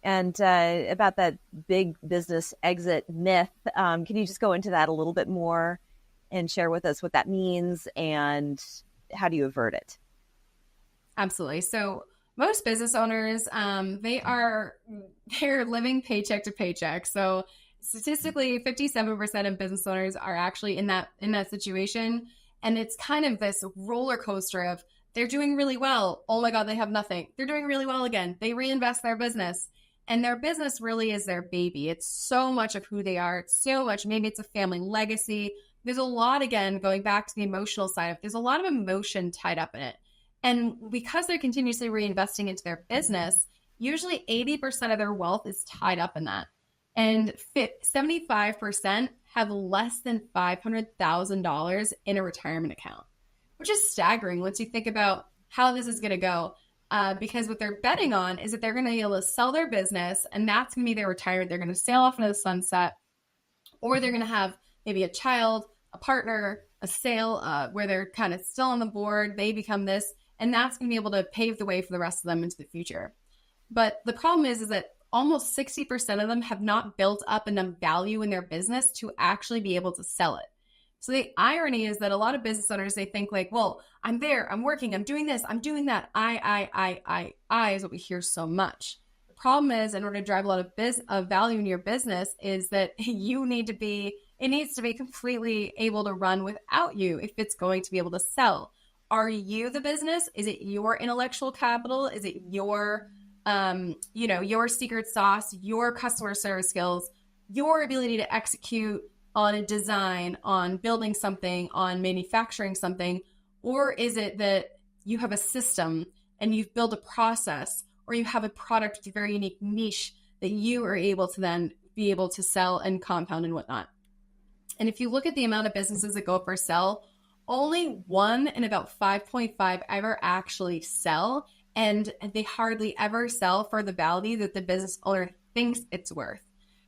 And about that big business exit myth, can you just go into that a little bit more and share with us what that means and how do you avert it? Absolutely. So most business owners, they're living paycheck to paycheck. So statistically, 57% of business owners are actually in that situation. And it's kind of this roller coaster of they're doing really well. Oh my God, they have nothing. They're doing really well again. They reinvest their business. And their business really is their baby. It's so much of who they are. It's so much, maybe it's a family legacy. There's a lot, again, going back to the emotional side of there's a lot of emotion tied up in it. And because they're continuously reinvesting into their business, usually 80% of their wealth is tied up in that. And 75% have less than $500,000 in a retirement account, which is staggering once you think about how this is going to go. Because what they're betting on is that they're going to be able to sell their business, and that's going to be their retirement. They're going to sail off into the sunset, or they're going to have maybe a child, a partner, a sale where they're kind of still on the board. They become this, and that's going to be able to pave the way for the rest of them into the future. But the problem is that almost 60% of them have not built up enough value in their business to actually be able to sell it. So the irony is that a lot of business owners, they think like, well, I'm there, I'm working, I'm doing this, I'm doing that. I is what we hear so much. The problem is, in order to drive a lot of value in your business, is that it needs to be completely able to run without you if it's going to be able to sell. Are you the business? Is it your intellectual capital? Is it your, your secret sauce, your customer service skills, your ability to execute on a design, on building something, on manufacturing something? Or is it that you have a system and you've built a process, or you have a product with a very unique niche that you are able to then be able to sell and compound and whatnot? And if you look at the amount of businesses that go for sell, only 1 in about 5.5 ever actually sell, and they hardly ever sell for the value that the business owner thinks it's worth.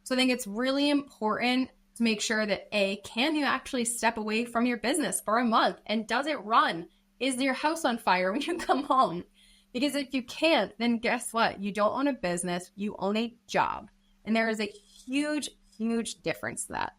So I think it's really important to make sure that can you actually step away from your business for a month, and does it run? Is your house on fire when you come home? Because if you can't, then guess what? You don't own a business, you own a job. And there is a huge, huge difference to that.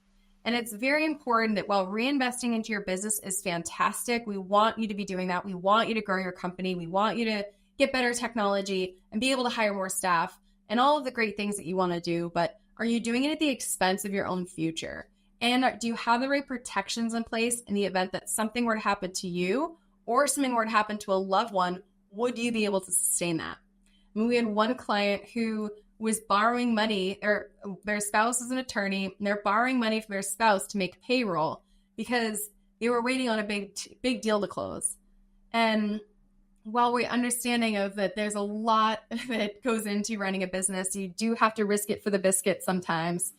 And it's very important that while reinvesting into your business is fantastic, we want you to be doing that. We want you to grow your company. We want you to get better technology and be able to hire more staff and all of the great things that you want to do. But are you doing it at the expense of your own future? And do you have the right protections in place in the event that something were to happen to you or something were to happen to a loved one? Would you be able to sustain that? I mean, we had one client who was borrowing money, or their spouse is an attorney, and they're borrowing money from their spouse to make payroll because they were waiting on a big deal to close. And while we're understanding of that there's a lot that goes into running a business, you do have to risk it for the biscuit sometimes,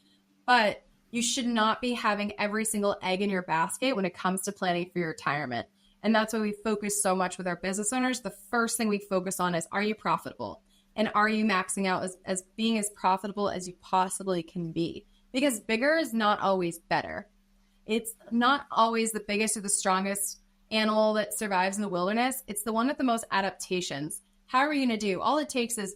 but you should not be having every single egg in your basket when it comes to planning for your retirement. And that's why we focus so much with our business owners. The first thing we focus on is, are you profitable? And are you maxing out as being as profitable as you possibly can be? Because bigger is not always better. It's not always the biggest or the strongest animal that survives in the wilderness. It's the one with the most adaptations. How are you going to do? All it takes is,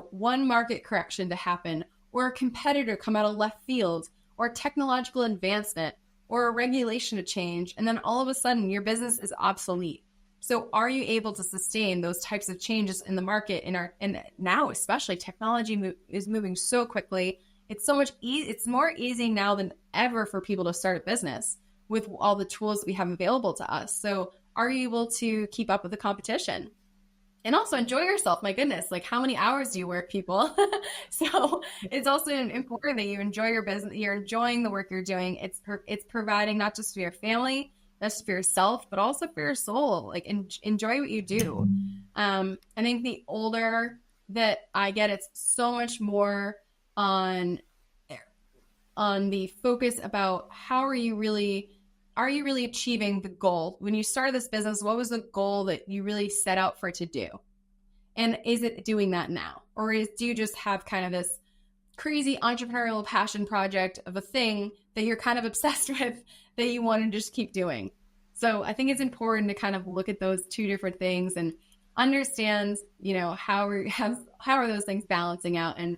one market correction to happen, or a competitor come out of left field, or technological advancement, or a regulation to change. And then all of a sudden your business is obsolete. So are you able to sustain those types of changes in the market? And now, especially, technology is moving so quickly. It's so much it's more easy now than ever for people to start a business with all the tools that we have available to us. So are you able to keep up with the competition? And also enjoy yourself. My goodness, like, how many hours do you work, people? So it's also important that you enjoy your business. You're enjoying the work you're doing. It's providing not just for your family, not just for yourself, but also for your soul. Like, enjoy what you do. I think the older that I get, it's so much more on the focus about are you really achieving the goal? When you started this business, what was the goal that you really set out for it to do? And is it doing that now? Or do you just have kind of this crazy entrepreneurial passion project of a thing that you're kind of obsessed with that you want to just keep doing? So I think it's important to kind of look at those two different things and understand, how are those things balancing out, and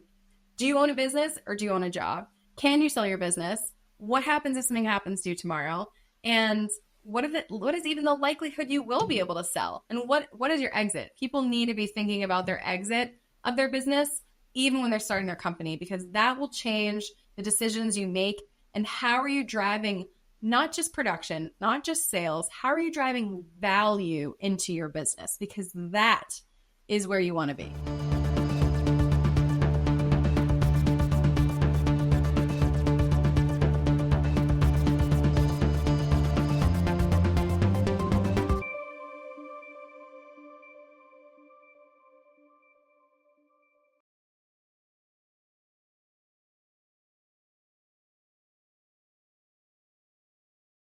Do you own a business or do you own a job? Can you sell your business? What happens if something happens to you tomorrow? And what is even the likelihood you will be able to sell? And what is your exit? People need to be thinking about their exit of their business even when they're starting their company, because that will change the decisions you make. And how are you driving not just production, not just sales, how are you driving value into your business? Because that is where you want to be.